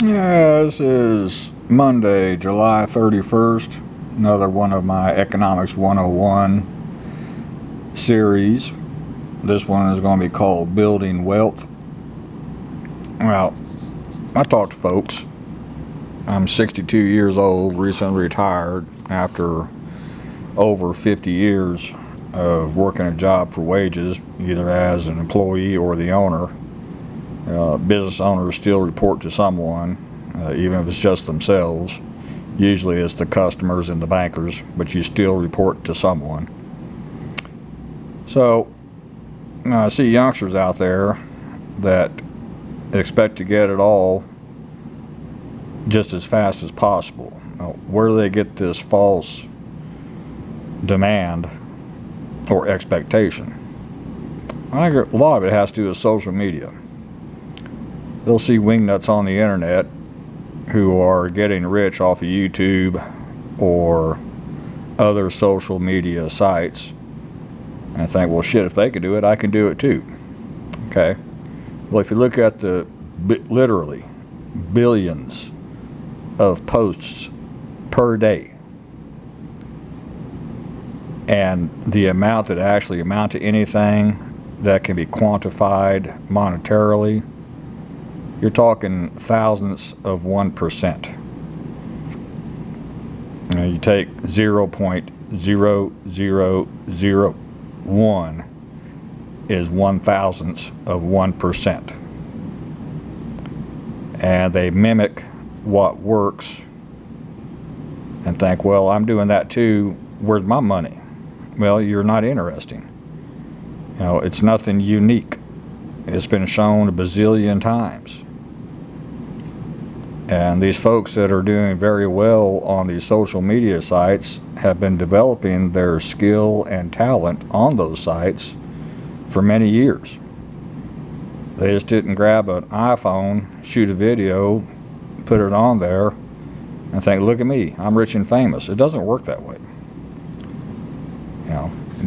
Yeah, this is Monday, July 31st. Another one of my Economics 101 series. This one is going to be called Building Wealth. Well, I talk to folks. I'm 62 years old, recently retired after over 50 years of working a job for wages, either as an employee or the owner. Business owners still report to someone, even if it's just themselves. Usually it's the customers and the bankers, but you still report to someone. So I see youngsters out there that expect to get it all just as fast as possible. Now, where do they get this false demand or expectation? I think a lot of it has to do with social media. They'll see wingnuts on the internet who are getting rich off of YouTube or other social media sites and think, well, shit, if they can do it, I can do it too. Okay. Well, if you look at the literally billions of posts per day and the amount that actually amount to anything that can be quantified monetarily, you're talking thousands of 1%. You take 0.0001 is 1,000th of 1%. And they mimic what works and think, well, I'm doing that too. Where's my money? Well, you're not interesting. It's nothing unique. It's been shown a bazillion times. And these folks that are doing very well on these social media sites have been developing their skill and talent on those sites for many years. They just didn't grab an iPhone, shoot a video, put it on there, and think, look at me, I'm rich and famous. It doesn't work that way.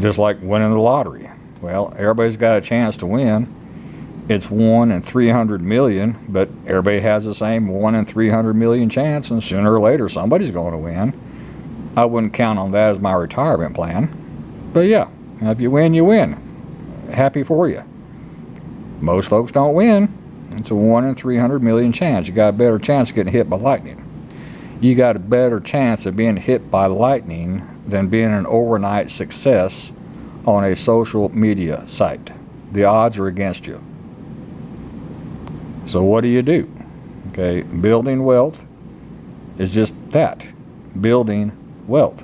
Just like winning the lottery. Well, everybody's got a chance to win. It's 1 in 300 million, but everybody has the same 1 in 300 million chance, and sooner or later somebody's going to win. I wouldn't count on that as my retirement plan. But yeah, if you win, you win. Happy for you. Most folks don't win. It's a 1 in 300 million chance. You got a better chance of getting hit by lightning. You got a better chance of being hit by lightning than being an overnight success on a social media site. The odds are against you. So what do? Okay, building wealth is just that, building wealth.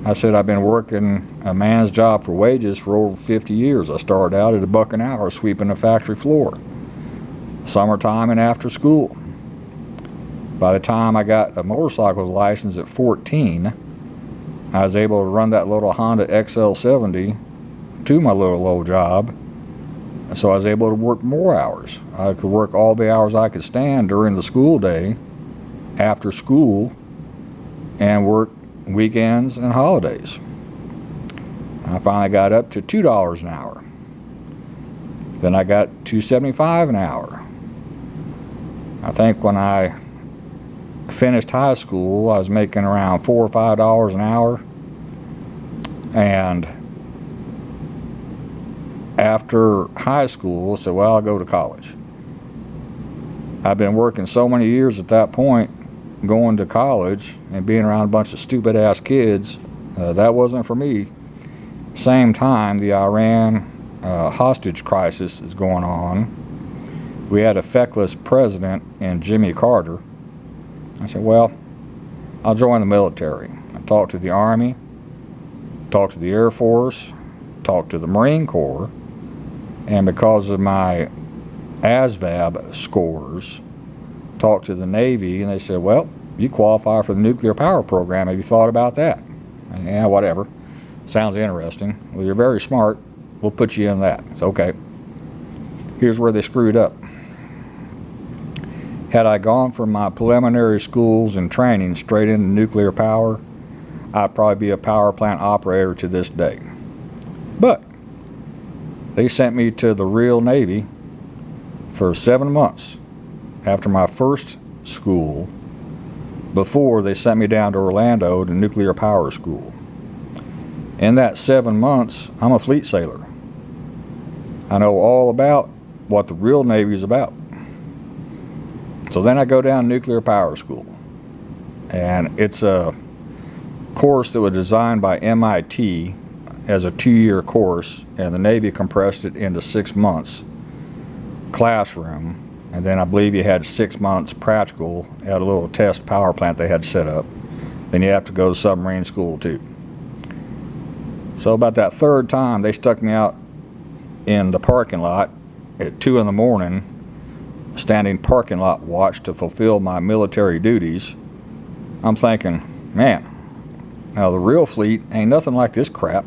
I said I've been working a man's job for wages for over 50 years. I started out at $1 an hour sweeping a factory floor, summertime and after school. By the time I got a motorcycle license at 14, I was able to run that little Honda XL70 to my little old job. So I was able to work more hours. I could work all the hours I could stand during the school day, after school, and work weekends and holidays. I finally got up to $2 an hour. Then I got $2.75 an hour. I think when I finished high school, I was making around $4 or $5 an hour. And after high school, I said, well, I'll go to college. I've been working so many years at that point, going to college and being around a bunch of stupid ass kids, that wasn't for me. Same time, the Iran hostage crisis is going on. We had a feckless president in Jimmy Carter. I said, well, I'll join the military. I talked to the Army, talked to the Air Force, talked to the Marine Corps, and because of my ASVAB scores, talked to the Navy, and they said, well, you qualify for the nuclear power program. Have you thought about that? And, yeah, whatever. Sounds interesting. Well, you're very smart. We'll put you in that. It's okay. Here's where they screwed up. Had I gone from my preliminary schools and training straight into nuclear power, I'd probably be a power plant operator to this day. But they sent me to the real Navy for 7 months after my first school before they sent me down to Orlando to nuclear power school. In that 7 months, I'm a fleet sailor. I know all about what the real Navy is about. So then I go down to nuclear power school. And it's a course that was designed by MIT as a 2-year course, and the Navy compressed it into 6 months classroom. And then I believe you had 6 months practical at a little test power plant they had set up. Then you have to go to submarine school too. So about that third time, they stuck me out in the parking lot at 2 in the morning, standing parking lot watch to fulfill my military duties. I'm thinking, man, now the real fleet ain't nothing like this crap.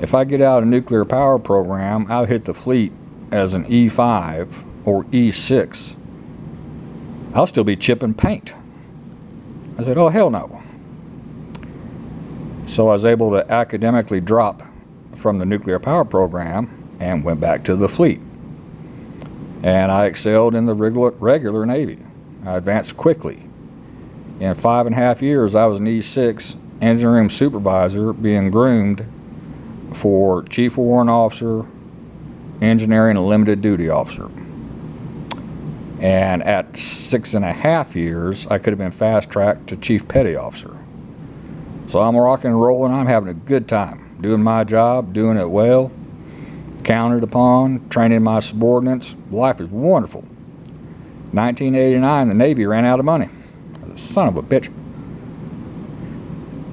If I get out of a nuclear power program, I'll hit the fleet as an E5 or E6. I'll still be chipping paint. I said, oh, hell no. So I was able to academically drop from the nuclear power program and went back to the fleet. And I excelled in the regular Navy. I advanced quickly. In 5.5 years, I was an E6 engineering supervisor being groomed for Chief Warrant Officer, Engineering and Limited Duty Officer. And at 6.5 years, I could have been fast-tracked to Chief Petty Officer. So I'm rocking and rolling. I'm having a good time, doing my job, doing it well, counted upon, training my subordinates. Life is wonderful. 1989, the Navy ran out of money. Son of a bitch.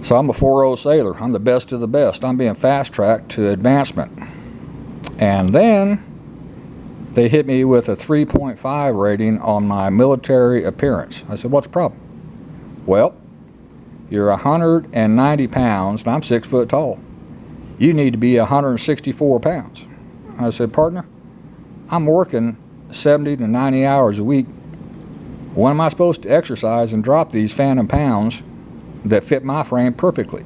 So I'm a 4.0 sailor. I'm the best of the best. I'm being fast-tracked to advancement. And then they hit me with a 3.5 rating on my military appearance. I said, what's the problem? Well, you're 190 pounds, and I'm 6 foot tall. You need to be 164 pounds. I said, partner, I'm working 70 to 90 hours a week. When am I supposed to exercise and drop these phantom pounds that fit my frame perfectly?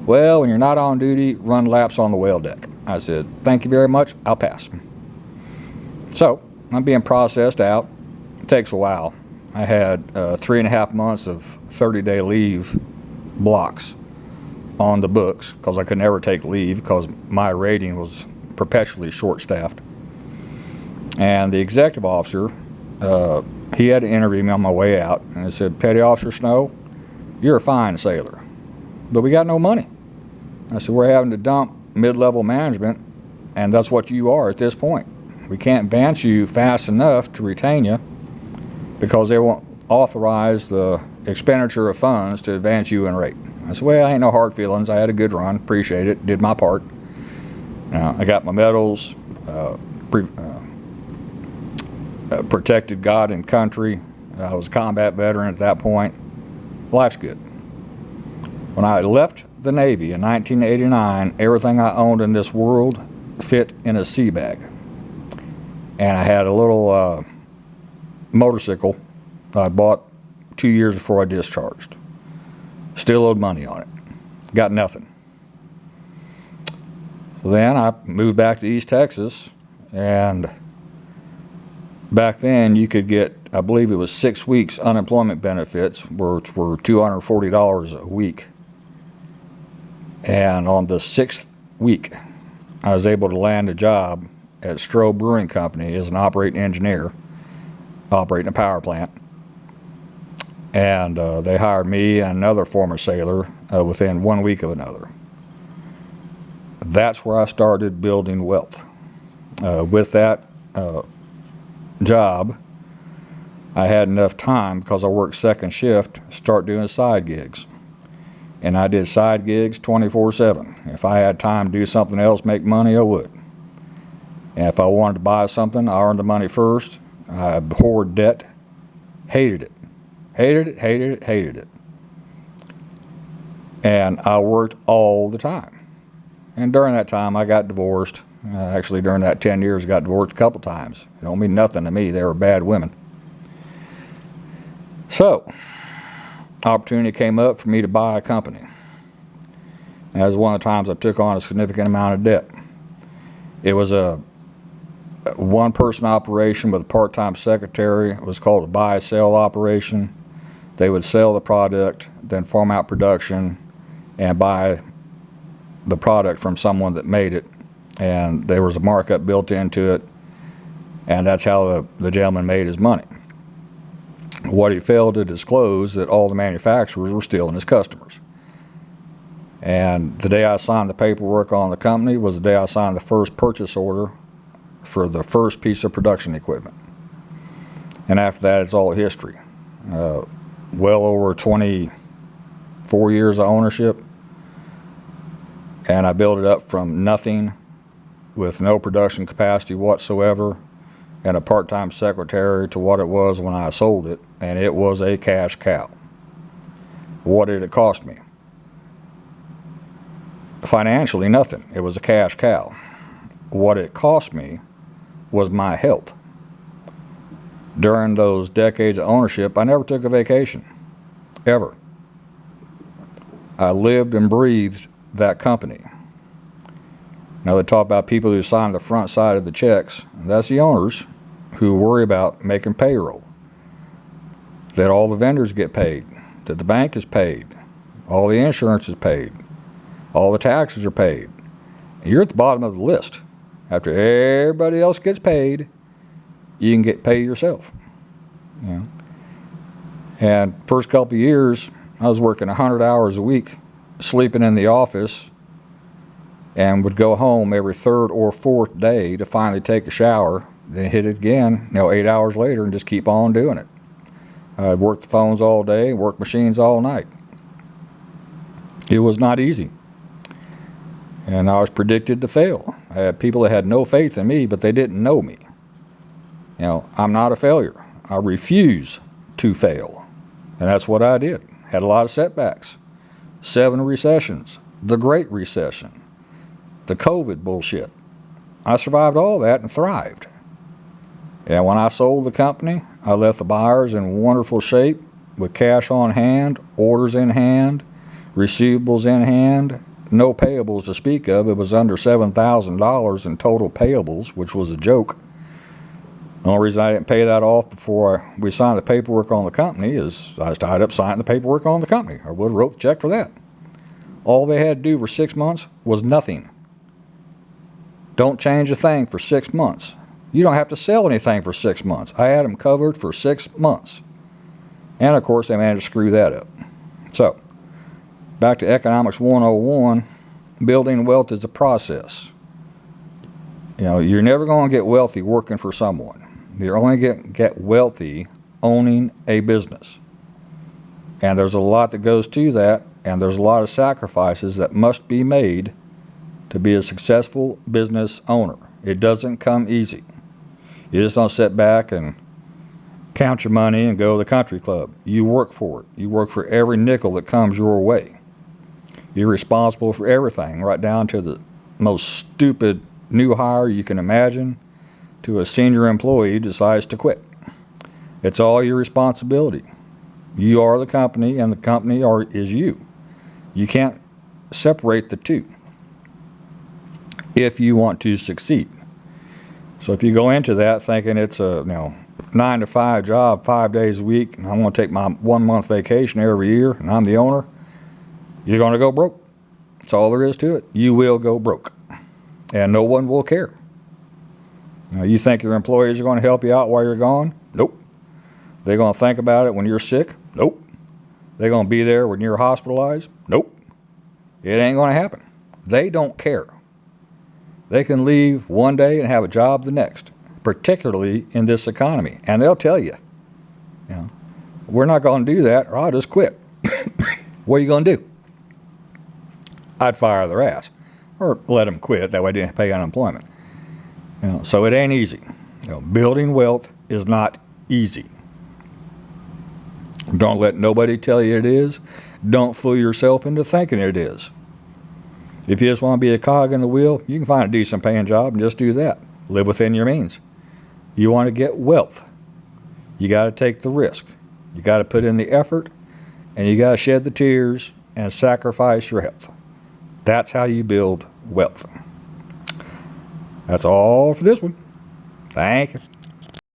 Well, when you're not on duty, run laps on the whale deck. I said, thank you very much, I'll pass. So I'm being processed out. It takes a while. I had 3.5 months of 30-day leave blocks on the books because I could never take leave because my rating was perpetually short-staffed. And the executive officer, he had to interview me on my way out, and he said, Petty Officer Snow, you're a fine sailor, but we got no money. I said, we're having to dump mid-level management, and that's what you are at this point. We can't advance you fast enough to retain you because they won't authorize the expenditure of funds to advance you in rate. I said, well, I ain't no hard feelings. I had a good run, appreciate it, did my part. I got my medals, protected God and country. I was a combat veteran at that point. Life's good. When I left the Navy in 1989, everything I owned in this world fit in a sea bag. And I had a little motorcycle I bought 2 years before I discharged. Still owed money on it. Got nothing. So then I moved back to East Texas, and back then you could get, I believe it was 6 weeks unemployment benefits, which were $240 a week. And on the 6th week, I was able to land a job at Stroh Brewing Company as an operating engineer, operating a power plant. And they hired me and another former sailor within 1 week of another. That's where I started building wealth. With that job, I had enough time, because I worked second shift, to start doing side gigs. And I did side gigs 24/7. If I had time to do something else, make money, I would. And if I wanted to buy something, I earned the money first. I abhorred debt, hated it. Hated it, hated it, hated it. And I worked all the time. And during that time, I got divorced. Actually, during that 10 years, I got divorced a couple times. It don't mean nothing to me. They were bad women. So, opportunity came up for me to buy a company. And that was one of the times I took on a significant amount of debt. It was a one person operation with a part-time secretary. It was called a buy-sell operation. They would sell the product, then farm out production and buy the product from someone that made it. And there was a markup built into it. And that's how the gentleman made his money. What he failed to disclose that all the manufacturers were stealing his customers. And the day I signed the paperwork on the company was the day I signed the first purchase order for the first piece of production equipment. And after that, it's all history. Well over 24 years of ownership. And I built it up from nothing with no production capacity whatsoever and a part-time secretary to what it was when I sold it. And it was a cash cow. What did it cost me? Financially, nothing. It was a cash cow. What it cost me was my health. During those decades of ownership, I never took a vacation, ever. I lived and breathed that company. Now they talk about people who sign the front side of the checks. That's the owners who worry about making payroll. That all the vendors get paid, that the bank is paid, all the insurance is paid, all the taxes are paid. And you're at the bottom of the list. After everybody else gets paid, you can pay yourself. You know? And first couple of years, I was working 100 hours a week, sleeping in the office, and would go home every third or fourth day to finally take a shower, then hit it again, 8 hours later, and just keep on doing it. I'd work the phones all day, work machines all night. It was not easy. And I was predicted to fail. I had people that had no faith in me, but they didn't know me. I'm not a failure. I refuse to fail. And that's what I did. Had a lot of setbacks. 7 recessions. The Great Recession. The COVID bullshit. I survived all that and thrived. And when I sold the company, I left the buyers in wonderful shape with cash on hand, orders in hand, receivables in hand, no payables to speak of. It was under $7,000 in total payables, which was a joke. The only reason I didn't pay that off before we signed the paperwork on the company is I was tied up signing the paperwork on the company. I would have wrote the check for that. All they had to do for 6 months was nothing. Don't change a thing for 6 months. You don't have to sell anything for 6 months. I had them covered for 6 months. And of course, they managed to screw that up. So, back to Economics 101, building wealth is a process. You're never going to get wealthy working for someone. You're only get wealthy owning a business. And there's a lot that goes to that, and there's a lot of sacrifices that must be made to be a successful business owner. It doesn't come easy. You just don't sit back and count your money and go to the country club. You work for it. You work for every nickel that comes your way. You're responsible for everything, right down to the most stupid new hire you can imagine to a senior employee who decides to quit. It's all your responsibility. You are the company, and the company is you. You can't separate the two if you want to succeed. So if you go into that thinking it's a 9 to 5 job, 5 days a week, and I'm going to take my 1 month vacation every year, and I'm the owner, you're going to go broke. That's all there is to it. You will go broke, and no one will care. You think your employees are going to help you out while you're gone? Nope. They're going to think about it when you're sick? Nope. They're going to be there when you're hospitalized? Nope. It ain't going to happen. They don't care. They can leave one day and have a job the next, particularly in this economy. And they'll tell you, we're not going to do that, or I'll just quit. What are you going to do? I'd fire their ass or let them quit. That way they didn't pay unemployment. So it ain't easy. Building wealth is not easy. Don't let nobody tell you it is. Don't fool yourself into thinking it is. If you just want to be a cog in the wheel, you can find a decent paying job and just do that. Live within your means. You want to get wealth, you got to take the risk. You got to put in the effort, and you got to shed the tears and sacrifice your health. That's how you build wealth. That's all for this one. Thank you.